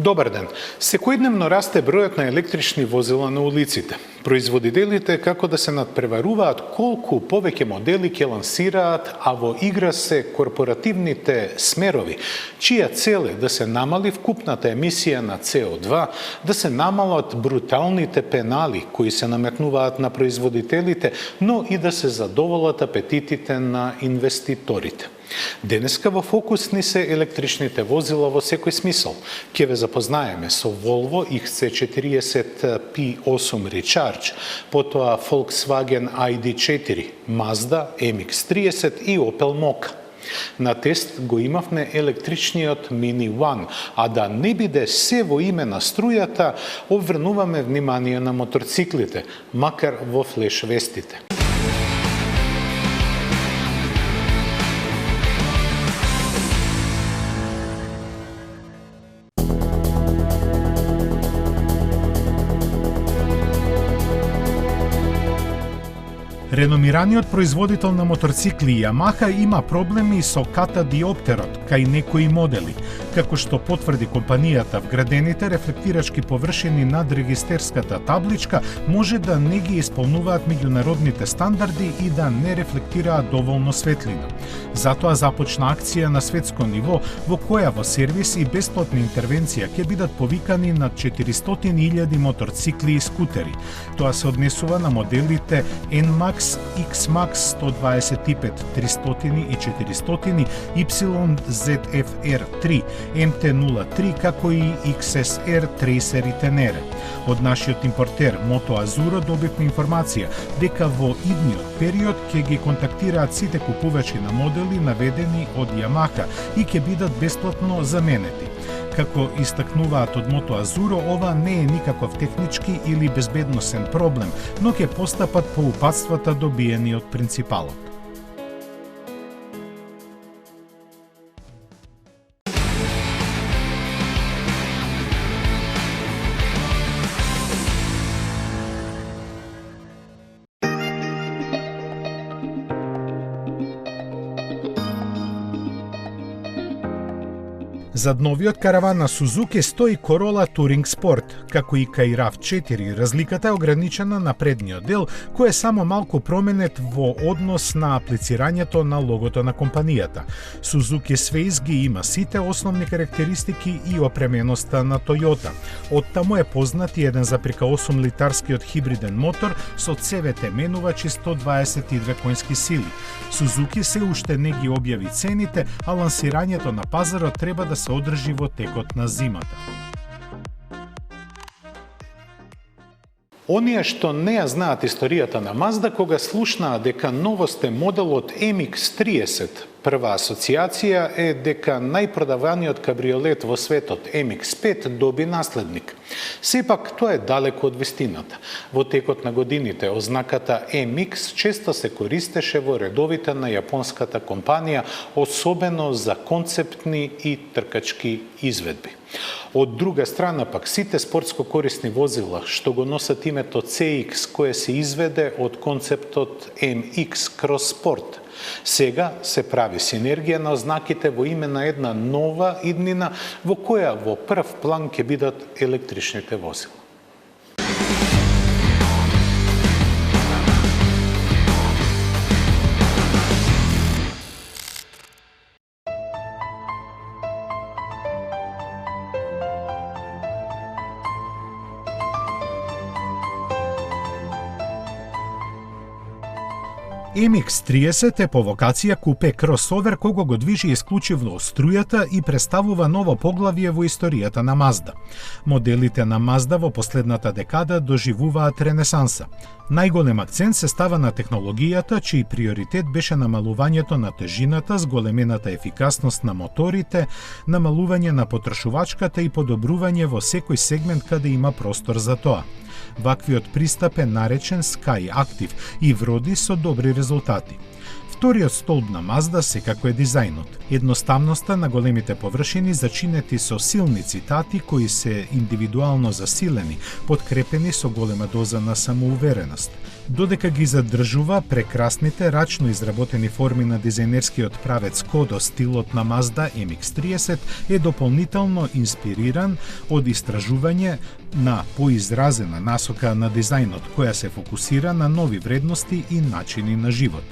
Добар ден. Секојдневно расте бројот на електрични возила на улиците. Производителите како да се надпреваруваат колку повеќе модели ќе лансираат, а во игра се корпоративните смерови, чија цел е да се намали вкупната емисија на CO2, да се намалат бруталните пенали кои се наметнуваат на производителите, но и да се задоволат апетитите на инвеститорите. Денеска во фокус ни се електричните возила во секој смисол. Ке ве запознаеме со Volvo XC40 P8 Recharge, потоа Volkswagen ID4, Mazda MX-30 и Opel Mokka. На тест го имавме електричниот Mini One, а да не биде се во име на струјата, обврнуваме внимание на моторциклите, макар во флеш вестите. Реномираниот производител на моторцикли Yamaha има проблеми со ката-диоптерот кај некои модели, како што потврди компанијата. Вградените рефлектирачки површини над регистерската табличка може да не ги исполнуваат меѓународните стандарди и да не рефлектираат доволно светлина. Затоа започна акција на светско ниво во која во сервис и бесплатна интервенција ќе бидат повикани над 400.000 моторцикли и скутери. Тоа се однесува на моделите NMAX, X-Max 125, 300 и 400, YZF-R3, MT-03, како и XSR, Tracer и Tenere. Од нашиот импортер Moto Azzurro добивме информација дека во идниот период ќе ги контактираат сите купувачи на модели наведени од Yamaha и ќе бидат бесплатно заменети. Како истакнуваат од Moto Azzurro, ова не е никаков технички или безбедносен проблем, но ќе постапат по упатствата добиени од принципалот. Зад новиот караван на Suzuki стои Corolla Touring Sport, како и кај RAV4. Разликата е ограничена на предниот дел, кој е само малку променет во однос на аплицирањето на логото на компанијата. Suzuki Swiss ги има сите основни карактеристики и опременоста на Toyota. Оттаму е познат и 1,8 литарскиот хибриден мотор со CVT менувач и 122 конски сили. Suzuki се уште не ги објави цените, а лансирањето на пазарот треба да се одржи во текот на зимата. Оние што не ја знаат историјата на Mazda, кога слушнаа дека новост е моделот MX-30, прва асоциација е дека најпродаваниот кабриолет во светот MX-5 доби наследник. Сепак, тоа е далеко од вистината. Во текот на годините, ознаката MX често се користеше во редовите на јапонската компанија, особено за концептни и тркачки изведби. Од друга страна пак, сите спортско корисни возила што го носат името CX, кое се изведе од концептот MX Cross Sport, сега се прави синергија на ознаките во име на една нова иднина во која во прв план ќе бидат електричните возила. MX-30 е по вокација купе кросовер кога го движи исклучивно струјата и представува ново поглавје во историјата на Mazda. Моделите на Mazda во последната декада доживуваат ренесанса. Најголем акцент се става на технологијата, чиј приоритет беше намалувањето на тежината, зголемената ефикасност на моторите, намалување на потрошувачката и подобрување во секој сегмент каде има простор за тоа. Ваквиот пристап е наречен Sky Active и вроди со добри резултати. Вториот столб на Mazda секако е дизајнот. Едноставноста на големите површини зачинети со силни цитати кои се индивидуално засилени, подкрепени со голема доза на самоувереност. Додека ги задржува прекрасните рачно изработени форми на дизајнерскиот правец кодо, стилот на Mazda MX-30 е дополнително инспириран од истражување на поизразена насока на дизајнот, која се фокусира на нови вредности и начини на живот.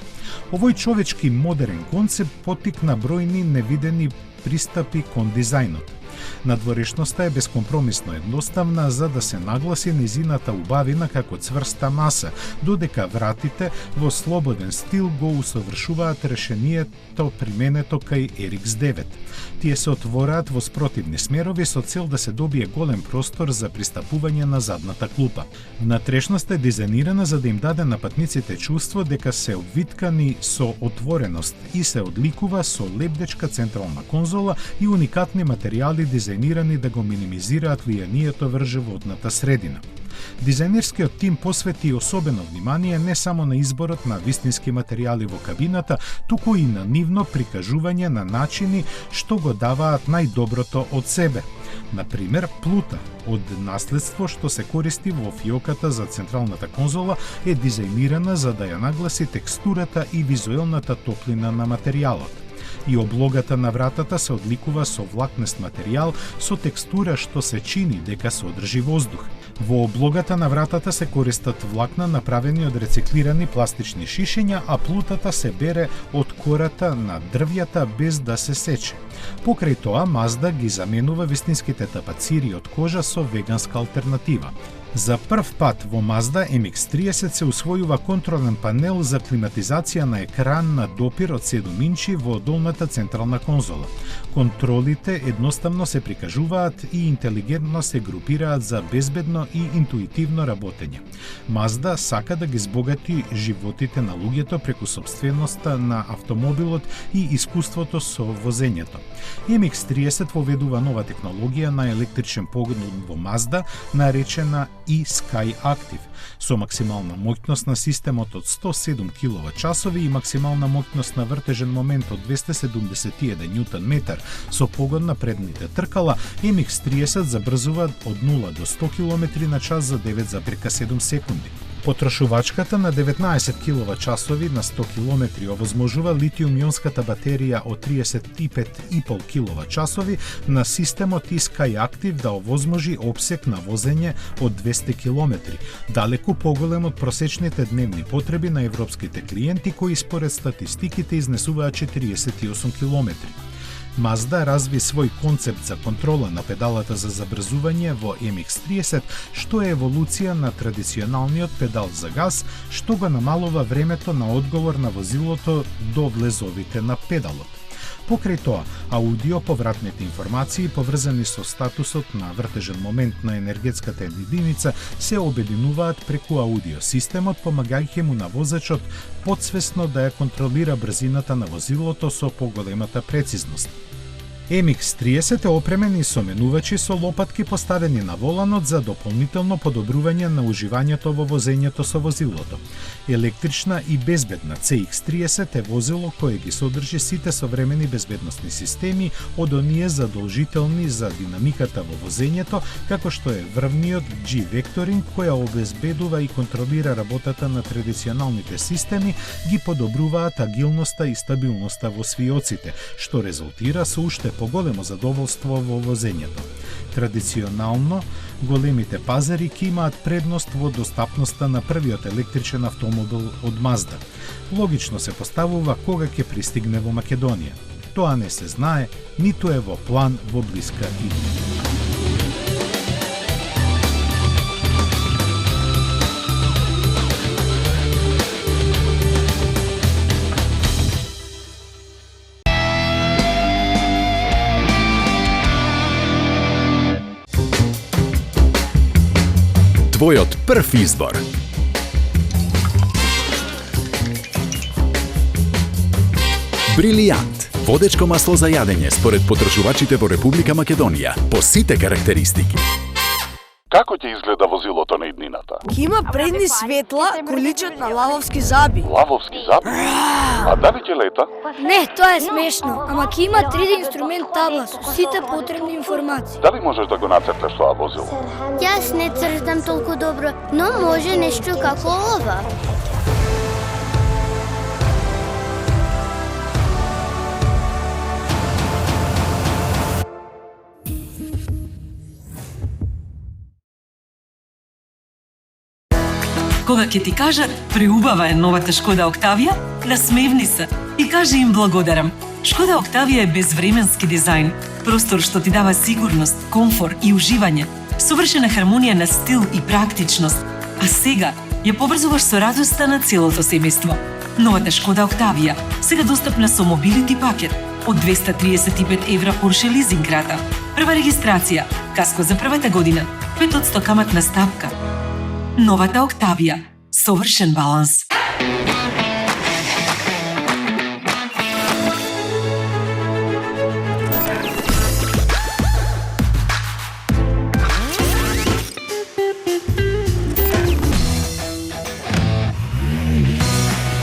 Овој човечки модерен концепт поттикна бројни невидени пристапи кон дизајнот. Надворешноста е безкомпромисно едноставна за да се нагласи низината убавина како цврста маса, додека вратите во слободен стил го усовршуваат решението применето кај RX-9. Тие се отвораат во спротивни смерови со цел да се добие голем простор за пристапување на задната клупа. Внатрешноста е дизајнирана за да им даде на патниците чувство дека се обвиткани со отвореност и се одликува со лебдечка централна конзола и уникатни материјали дизајнирани да го минимизираат влијанието врз животната средина. Дизајнерскиот тим посвети особено внимание не само на изборот на вистински материјали во кабината, туку и на нивно прикажување на начини што го даваат најдоброто од себе. Например, плута од наследство што се користи во фиоката за централната конзола е дизајнирана за да ја нагласи текстурата и визуелната топлина на материјалот. И облогата на вратата се одликува со влакнест материјал со текстура што се чини дека содржи воздух. Во облогата на вратата се користат влакна направени од рециклирани пластични шишења, а плутата се бере од кората на дрвјата без да се сече. Покрај тоа, Mazda ги заменува вистинските тапацири од кожа со веганска алтернатива. За прв пат во Mazda MX-30 се усвојува контролен панел за климатизација на екран на допир од 7 инчи во долната централна конзола. Контролите едноставно се прикажуваат и интелигентно се групираат за безбедно и интуитивно работење. Mazda сака да ги збогати животите на луѓето преку собственоста на автомобилот и искуството со возењето. MX-30 воведува нова технологија на електричен погон во Mazda, наречена и Sky Active, со максимална моќност на системот од 107 kWh и максимална моќност на вртежен момент од 271 Nm со погон на предните тркала, MX-30 забрзува од 0 до 100 km/h за 9,7 секунди. Потрошувачката на 19 kWh на 100 km овозможува литиум-ионската батерија од 35,5 kWh на системот и Sky Active да овозможи обсек на возење од 200 km, далеку поголем од просечните дневни потреби на европските клиенти кои според статистиките изнесуваат 48 km. Mazda разви свој концепт за контрола на педалата за забрзување во MX-30, што е еволуција на традиционалниот педал за газ, што го намалува времето на одговор на возилото до влезовите на педалот. Покрај тоа, аудиоповратните информации поврзани со статусот на вртежен момент на енергетската единица се обединуваат преку аудиосистемот, помагајќи му на возачот подсвесно да ја контролира брзината на возилото со поголемата прецизност. MX-30 е опремен и со менувачи со лопатки поставени на воланот за дополнително подобрување на уживањето во возењето со возилото. Електрична и безбедна CX-30 е возило кое ги содржи сите современи безбедносни системи од оние задолжителни за динамиката во возењето, како што е врвниот G-векторинг која обезбедува и контролира работата на традиционалните системи, ги подобруваат агилноста и стабилноста во свиоците, што резултира со уште поголемо задоволство во возењето. Традиционално, големите пазари ќе имаат предност во достапноста на првиот електричен автомобил од Mazda. Логично се поставува кога ќе пристигне во Македонија. Тоа не се знае, ниту е во план во блиска иднина. Твојот прв избор. Брилијант. Водечко масло за јадење според потрошувачите во Република Македонија. По сите карактеристики. Како ќе изгледа возилото на иднината? Има предни светла кои личат на лавовски заби. Лавовски заби? А дали ќе лета? Не, тоа е смешно, ама ќе има 3D инструмент табла со сите потребни информации. Дали можеш да го нацрташ тоа возило? Јас не цртам толку добро, но може нешто како ова. Кога ќе ти кажат преубава е новата Шкода Октавија, насмевни се и кажи им благодарам. Шкода Октавија е безвременски дизајн, простор што ти дава сигурност, комфор и уживање, совршена хармонија на стил и практичност. А сега ја поврзуваш со радоста на целото семејство. Новата Шкода Октавија, сега достапна со мобилити пакет од 235 евра Порше лизинг рата. Прва регистрација, каско за првата година, 5% каматна стапка. Новата Октавија. Совршен баланс.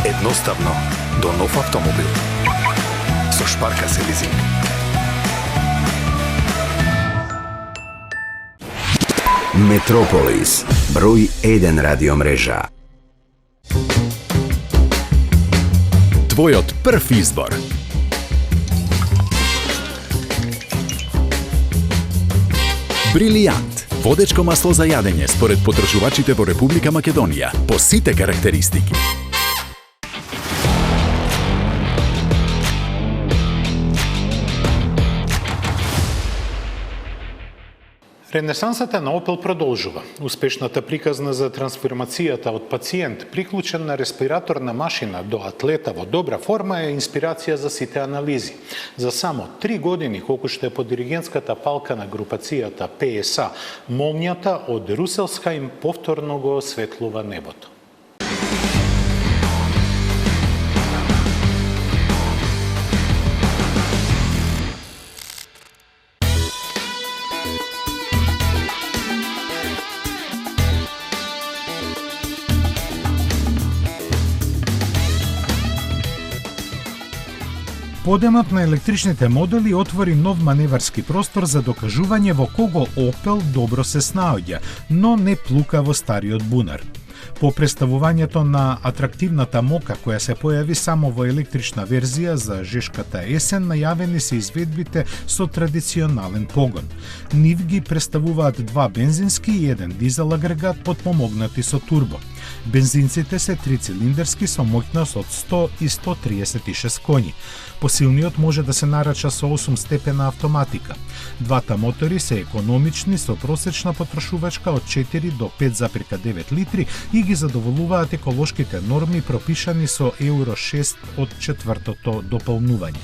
Едноставно до нов автомобил. Со Шпарка се лизинг. Метрополис, број 1 радиомрежа. Твојот прв избор. Брилијант. Водечко масло за јадење според потрошувачите во Република Македонија. По сите карактеристики. Ренесансата на Опел продолжува. Успешната приказна за трансформацијата од пациент приклучен на респираторна машина до атлета во добра форма е инспирација за сите анализи. За само 3 години, колку што е под диригентската палка на групацијата ПСА, молњата од Руселсхаим повторно го осветлува небото. Подемот на електричните модели отвори нов маневарски простор за докажување во кого Опел добро се снаоѓа, но не плука во стариот бунар. По представувањето на атрактивната мока која се појави само во електрична верзија за жешката есен, најавени се изведбите со традиционален погон. Нив ги представуваат 2 бензински и 1 дизел агрегат потпомогнати со турбо. Бензинците се 3-цилиндерски со моќност од 100 и 136 коњи. Посилниот може да се нарача со 8-степена автоматика. Двата мотори се економични со просечна потрошувачка од 4 до 5,9 литри и ги задоволуваат еколошките норми пропишани со Евро 6 од 4-то дополнување.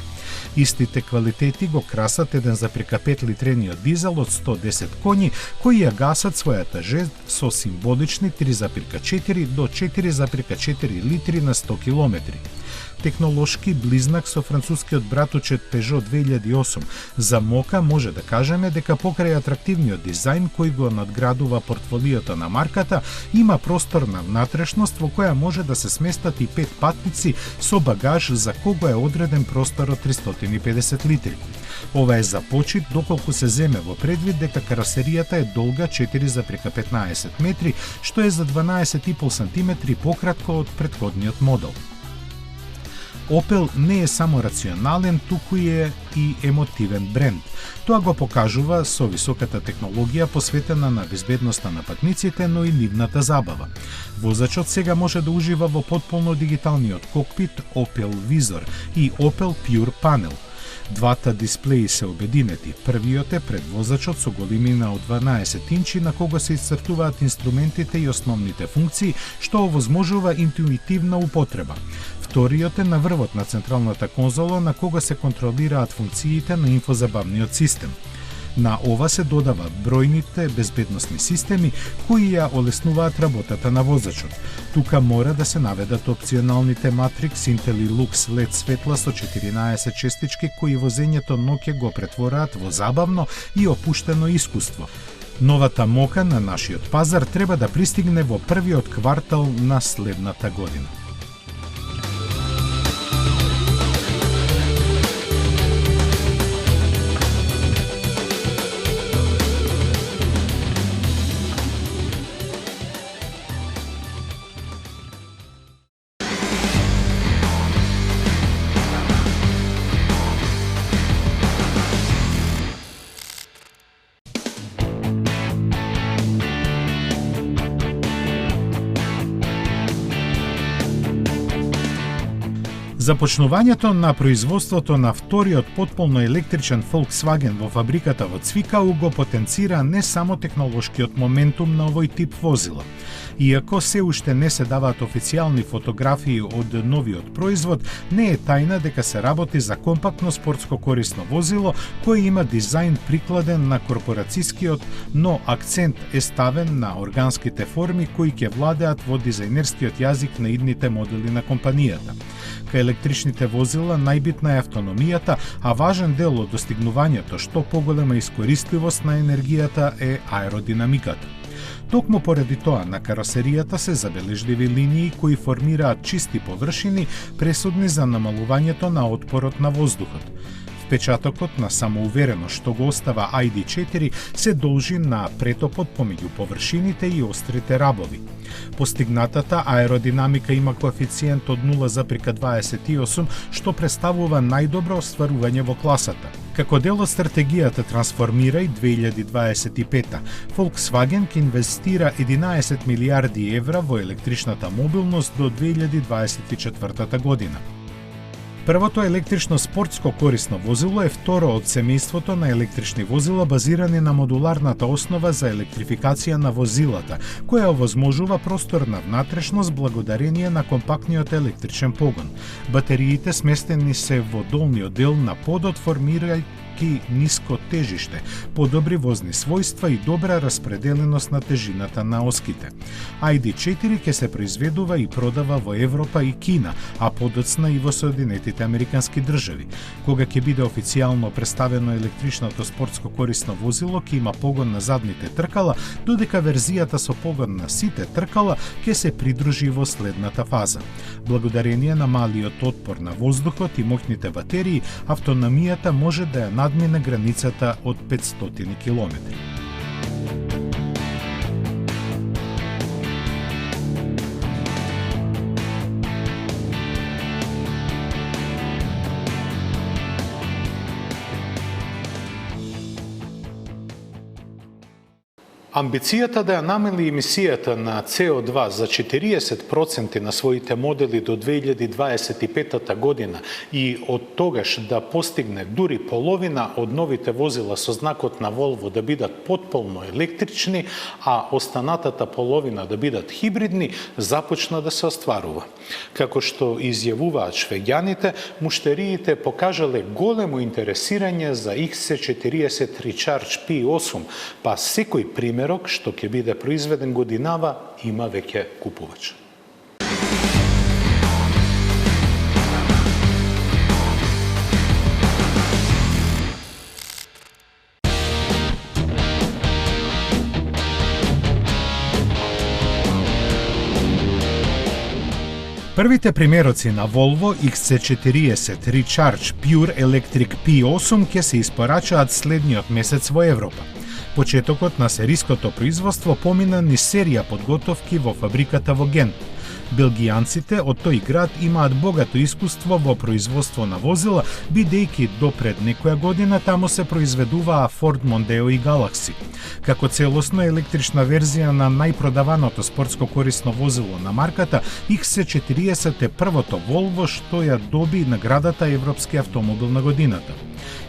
Истите квалитети го красат 1,5 литрениот дизел од 110 коњи, кои ја гасат својата жест со символични 3,4 до 4,4 литри на 100 километри. Технолошки близнак со францускиот братучет Peugeot 2008. За мока може да кажеме дека покрај атрактивниот дизајн кој го надградува портфолиото на марката, има простор на внатрешност во која може да се сместат и 5 патници со багаж за кого е одреден простор од 350 литри. Ова е за почит доколку се земе во предвид дека каросеријата е долга 4,15 метри, што е за 12,5 сантиметри пократко од претходниот модел. Опел не е само рационален, туку е и емотивен бренд. Тоа го покажува со високата технологија посветена на безбедноста на патниците, но и нивната забава. Возачот сега може да ужива во потполно дигиталниот кокпит Opel Vizor и Opel Pure Panel. Двата дисплеи се обединети. Првиот е пред возачот со големина од 12 инчи на кого се исцртуваат инструментите и основните функции, што овозможува интуитивна употреба. Вториот е на врвот на централната конзола на кога се контролираат функциите на инфозабавниот систем. На ова се додава бројните безбедносни системи кои ја олеснуваат работата на возачот. Тука мора да се наведат опционалните Matrix IntelliLux LED светла со 14 честички кои возењето ноќе го претвораат во забавно и опуштено искуство. Новата мока на нашиот пазар треба да пристигне во првиот квартал на следната година. Започнувањето на производството на вториот потполно електричен Volkswagen во фабриката во Цвикау го потенцира не само технолошкиот моментум на овој тип возила. Иако се уште не се даваат официјални фотографии од новиот производ, не е тајна дека се работи за компактно спортско корисно возило кое има дизајн прикладен на корпорацијскиот, но акцент е ставен на органските форми кои ќе владеат во дизајнерскиот јазик на идните модели на компанијата. Кај електричните возила најбитна е автономијата, а важен дел од достигнувањето што поголема искористливост на енергијата е аеродинамиката. Токму поради тоа на каросеријата се забележливи линии кои формираат чисти површини пресудни за намалувањето на отпорот на воздухот. Впечатокот на самоуверено што го остава ID4 се должи на претопот помеѓу површините и острите рабови. Постигнатата аеродинамика има коефициент од 0,28, што представува најдобро остварување во класата. Како дел од стратегијата Трансформирај 2025, Volkswagen ќе инвестира 11 милиарди евра во електричната мобилност до 2024 година. Првото електрично спортско корисно возило е второ од семејството на електрични возила базирани на модуларната основа за електрификација на возилата, која овозможува просторна внатрешност благодарение на компактниот електричен погон. Батериите сместени се во долниот дел на подот, формирајќи ниско тежиште, подобри возни својства и добра распределеност на тежината на оските. ID4 ќе се произведува и продава во Европа и Кина, а подоцна и во Соединетите Американски држави. Кога ќе биде официјално представено електричното спортско корисно возило, ќе има погон на задните тркала, додека верзијата со погон на сите тркала ќе се придружи во следната фаза. Благодарение на малиот отпор на воздухот и моќните батерии, автономијата може да ја надмине границата од 500 километри. Амбицијата да ја намали емисијата на CO2 за 40% на своите модели до 2025 година и од тогаш да постигне дури половина од новите возила со знакот на Volvo да бидат потполно електрични, а останатата половина да бидат хибридни, започна да се остварува. Како што изјавуваат швеѓаните, муштериите покажале големо интересирање за XC40 Recharge P8, па секој примерок што ќе биде произведен годинава има веќе купувач. Првите примероци на Volvo XC40 Recharge Pure Electric P8 ќе се испорачаат следниот месец во Европа. Почетокот на сериското производство помина низ серија подготовки во фабриката во Гент. Белгијанците од тој град имаат богато искуство во производство на возила, бидејќи до пред некоја година таму се произведуваа Ford Mondeo и Galaxy. Како целосно електрична верзија на најпродаваното спортско корисно возило на марката, XC40 е првото Volvo што ја доби наградата Европски автомобил на годината.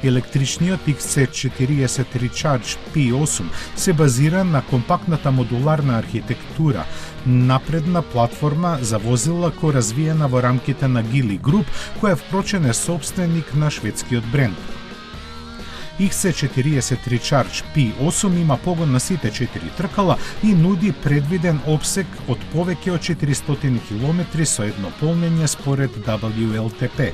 Електричниот XC40 Recharge P8 се базира на компактната модуларна архитектура, напредна платформа за возила која развиена во рамките на Geely Group, која впрочем е сопственик на шведскиот бренд. XC43 Charge P8 има погон на сите 4 тркала и нуди предвиден обсек од повеќе од 400 км со едно полнење според WLTP.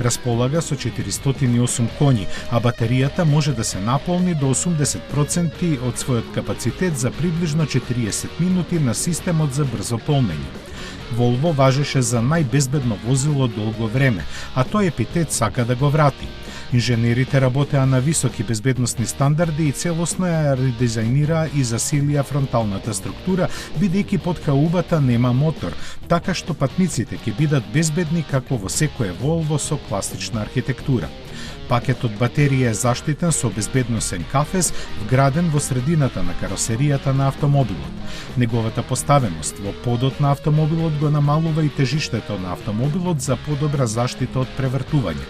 Располага со 408 коњи, а батеријата може да се наполни до 80% од својот капацитет за приближно 40 минути на системот за брзо полнење. Volvo важеше за најбезбедно возило долго време, а тој епитет сака да го врати. Инженерите работеа на високи безбедносни стандарди и целосно ја редизајнираа и засилија фронталната структура, бидејќи под каубата нема мотор, така што патниците ќе бидат безбедни како во секое Volvo со класична архитектура. Пакетот батерија е заштитен со безбедносен кафез, вграден во средината на каросеријата на автомобилот. Неговата поставеност во подот на автомобилот го намалува и тежиштето на автомобилот за подобра заштита од превртување.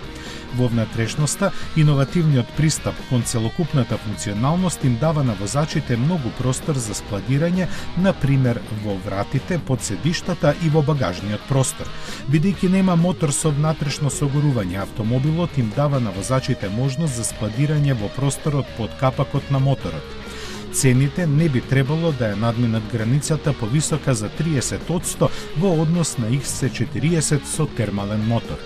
Во внатрешноста, иновативниот пристап кон целокупната функционалност им дава на возачите многу простор за складирање, на пример во вратите, под седиштата и во багажниот простор. Бидејќи нема мотор со внатрешно согорување, автомобилот им дава на возачите можност за складирање во просторот под капакот на моторот. Цените не би требало да ја надминат границата повисока за 30% во однос на XC40 со термален мотор.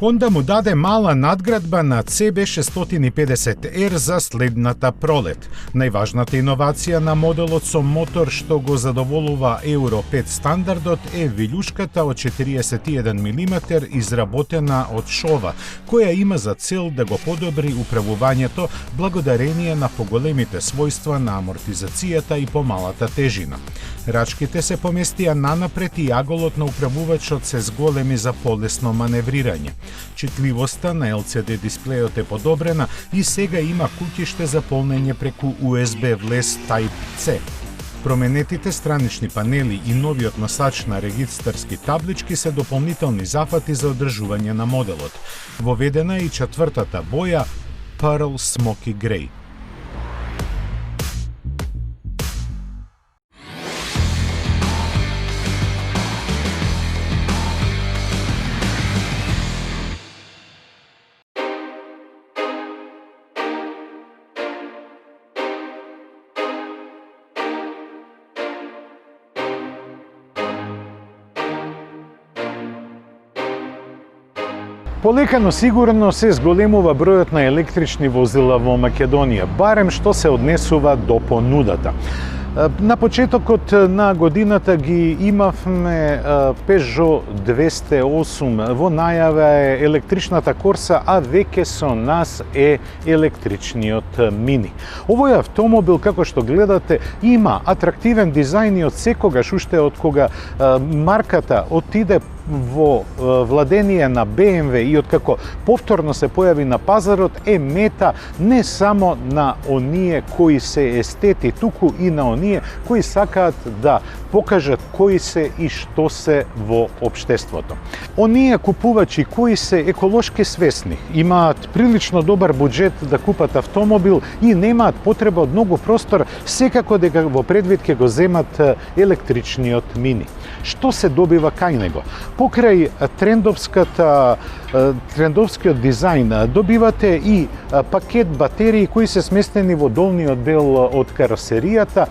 Honda му даде мала надградба на CB650R за следната пролет. Најважната иновација на моделот со мотор што го задоволува Euro 5 стандардот е вилјушката од 41 мм изработена од шова, која има за цел да го подобри управувањето благодарение на поголемите својства на амортизацијата и помалата тежина. Рачките се поместија нанапред и аголот на управувачот се зголеми за полесно маневрирање. Читливоста на LCD дисплејот е подобрена и сега има куќиште за полнење преку USB влез Type-C. Променетите странични панели и новиот носач на регистарски таблички се дополнителни зафати за одржување на моделот. Воведена е и четвртата боја Pearl Smoky Grey. Полека, но сигурно се зголемува бројот на електрични возила во Македонија, барем што се однесува до понудата. На почетокот на годината ги имавме Peugeot 208, во најава е електричната Corsa, а веќе со нас е електричниот Mini. Овој автомобил, како што гледате, има атрактивен дизајн и од секогаш, уште од кога марката отиде во владение на BMW и откако повторно се појави на пазарот, е мета не само на оние кои се естети, туку и на оние кои сакаат да покажат кои се и што се во општеството. Оние купувачи кои се еколошки свесни, имаат прилично добар буџет да купат автомобил и немаат потреба од многу простор, секако дека во предвид ќе го земат електричниот Mini. Што се добива кај него? Покрај трендовскиот дизајн добивате и пакет батерии кои се сместени во долниот дел од каросеријата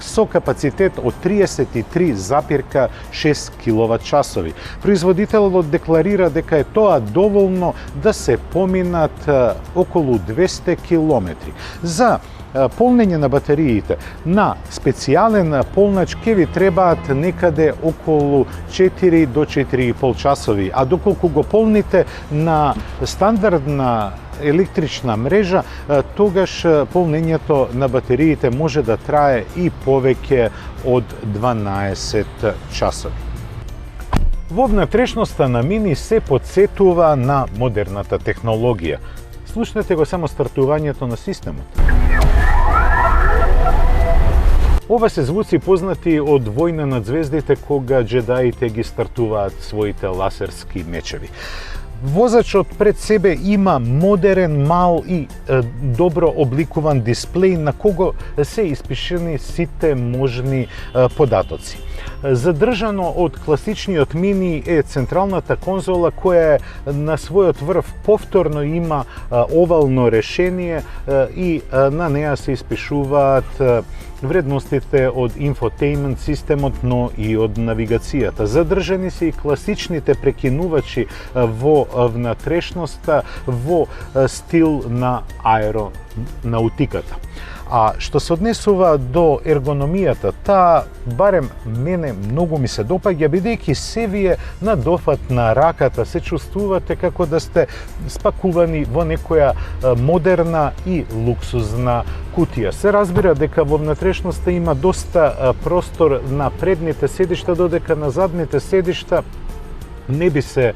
со капацитет од 33,6 киловат-часови. Производителот декларира дека е тоа доволно да се поминат околу 200 километри. За полнење на батериите на специјален полнач ќе ви требаат некаде околу 4 до 4,5 часови, а доколку го полните на стандардна електрична мрежа, тогаш полнењето на батериите може да трае и повеќе од 12 часови. Во внатрешноста на Mini се потсетува на модерната технологија. Слушнете го само стартувањето на системот. Ова се звуци познати од Војна над звездите, кога джедаите ги стартуваат своите ласерски мечеви. Возачот пред себе има модерен, мал и добро обликуван дисплеј на кого се испишени сите можни податоци. Задржано од класичниот мини е централната конзола која на својот врв повторно има овално решение и на неа се испишуваат вредностите од инфотеймент системот, но и од навигацијата. Задржани се и класичните прекинувачи во внатрешноста во стил на аеронаутиката. А што се однесува до ергономијата, таа барем мене многу ми се допаѓа, бидејќи се вие на дофат на раката се чувствувате како да сте спакувани во некоја модерна и луксузна кутија. Се разбира дека во внатрешноста има доста простор на предните седишта, додека на задните седишта не би се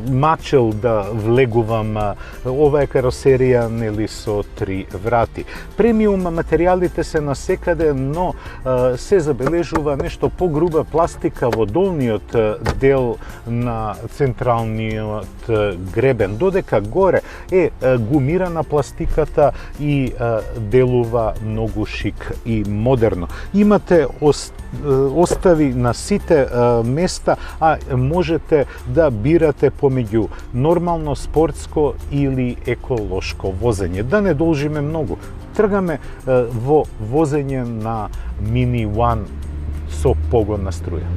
мачел да влегувам. Ова е каросерија нели со 3 врати. Премиум материјалите се насекаде, но се забележува нешто погруба пластика во долниот дел на централниот гребен, додека горе е гумирана пластиката и делува многу шик и модерно. Имате остави на сите места, а можете да бирате помеѓу нормално спортско или еколошко возење. Да не должиме многу. Тргаме во возење на Mini One со погон на струја.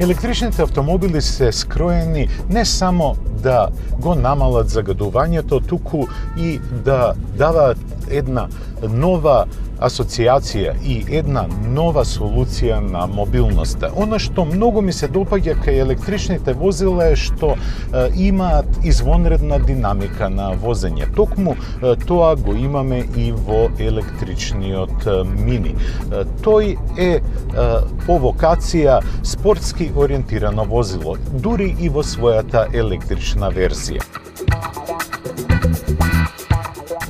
Електричните автомобили се скроени не само да го намалат загадувањето, туку и да даваат една нова асоциација и една нова солуција на мобилноста. Она што многу ми се допаѓа кај електричните возила е што имаат извонредна динамика на возење. Токму тоа го имаме и во електричниот мини. Тој е по вокација спортски ориентирано возило, дури и во својата електрична верзија.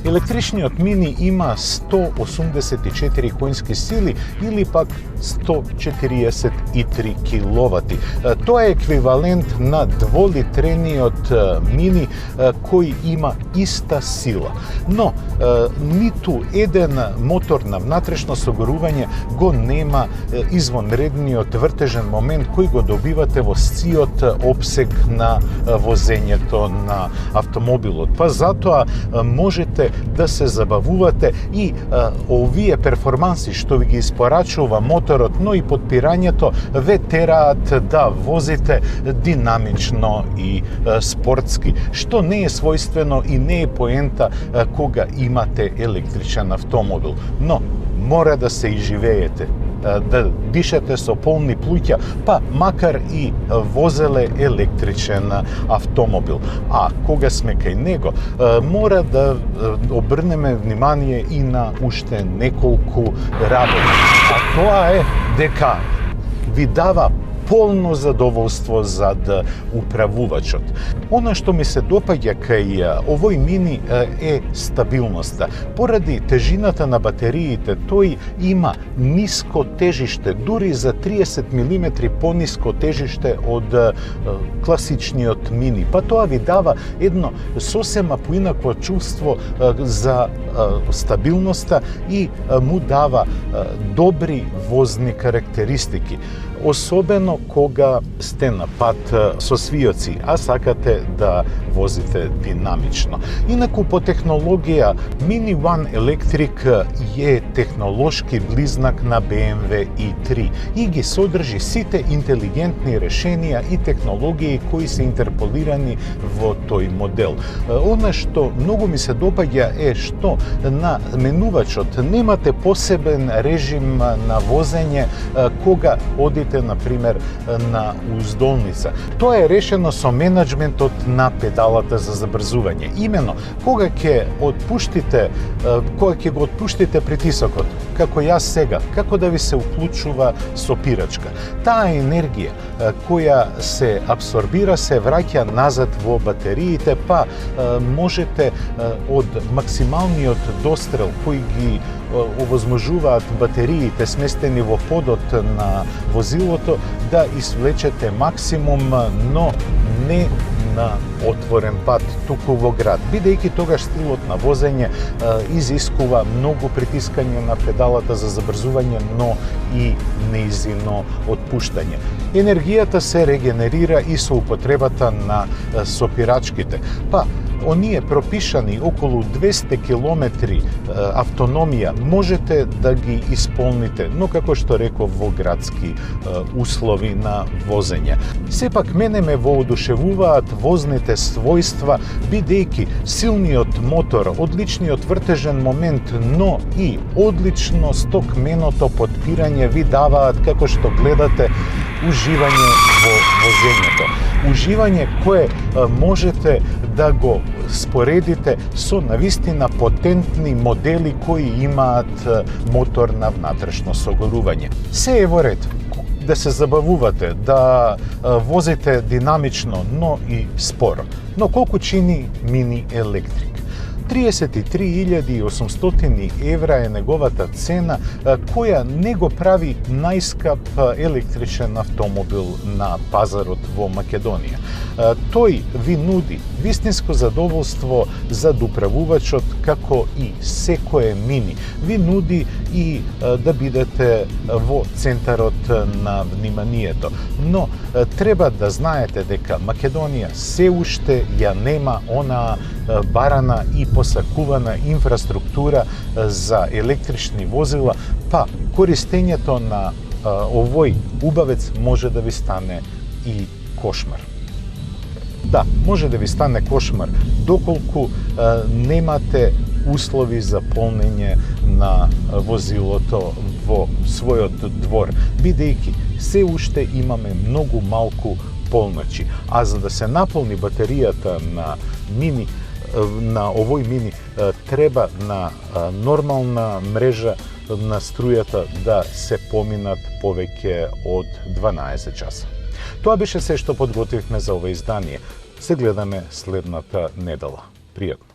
Електричниот мини има 184 коњски сили или пак 143 киловати. Тоа е еквивалент на дволитрениот мини кој има иста сила. Но ниту еден мотор на внатрешно согорување го нема извонредниот вртежен момент кој го добивате во сциот опсег на возењето на автомобилот. Па затоа можете да се забавувате и овие перформанси што ви ги испорачува моторот, но и подпирањето ве тераат да возите динамично и спортски, што не е својствено и не е поента кога имате електричен автомобил. Но мора да се изживеете, да дишате со полни плуќа, па макар и возеле електричен автомобил. А кога сме кај него, мора да обрнеме внимание и на уште неколку работи. А тоа е дека ви дава полно задоволство зад управувачот. Она што ми се допаѓа кај овој мини е стабилноста. Поради тежината на батериите, тој има ниско тежиште, дури за 30 мм пониско тежиште од класичниот мини. Па тоа ви дава едно сосема поинакво чувство за стабилноста и му дава добри возни карактеристики. Особено кога сте на пат со свиоци, а сакате да возите динамично. Инаку по технологија, Mini One Electric е технолошки близнак на BMW i3 и ги содржи сите интелигентни решенија и технологии кои се интерполирани во тој модел. Она што многу ми се допаѓа е што на менувачот немате посебен режим на возење кога одите возите, например, на уздолница. Тоа е решено со менеджментот на педалата за забрзување. Имено, кога ќе го отпуштите притисокот, како јас сега, како да ви се уклучува сопирачка. Таа енергија која се абсорбира се враќа назад во батериите, па можете од максималниот дострел кој ги овозможуваат батериите сместени во подот на возилото да извлечете максимум, но не на отворен пат, туку во град, бидејќи тогаш стилот на возење изискува многу притискање на педалата за забрзување, но и неизино отпуштање. Енергијата се регенерира и со употребата на сопирачките. Па, оние пропишани околу 200 километри автономија можете да ги исполните, но како што реков во градски услови на возење. Сепак мене ме воодушевуваат возните својства, бидејќи силниот мотор, одличниот вртежен момент, но и одлично стокменото потпирање ви даваат, како што гледате, уживање во возењето. Уживање кое можете да го споредите со навистина потентни модели кои имаат мотор на внатрешно согорување. Се е во ред да се забавувате, да возите динамично, но и споро. Но колку чини мини електрик? 33.800 евра е неговата цена, која не го прави најскап електричен автомобил на пазарот во Македонија. Тој ви нуди вистинско задоволство за доправувачот, како и секое мини. Ви нуди и да бидете во центарот на вниманието. Но треба да знаете дека Македонија се уште ја нема онаа барана и посакувана инфраструктура за електрични возила, па користењето на овој убавец може да ви стане и кошмар. Да, може да ви стане кошмар доколку немате услови за полнење на возилото во својот двор, бидејќи се уште имаме многу малку полночи, а за да се наполни батеријата на овој мини треба на нормална мрежа на струјата да се поминат повеќе од 12 часа. Тоа беше се што подготвивме за ова издание. Се гледаме следната недела. Пријатно!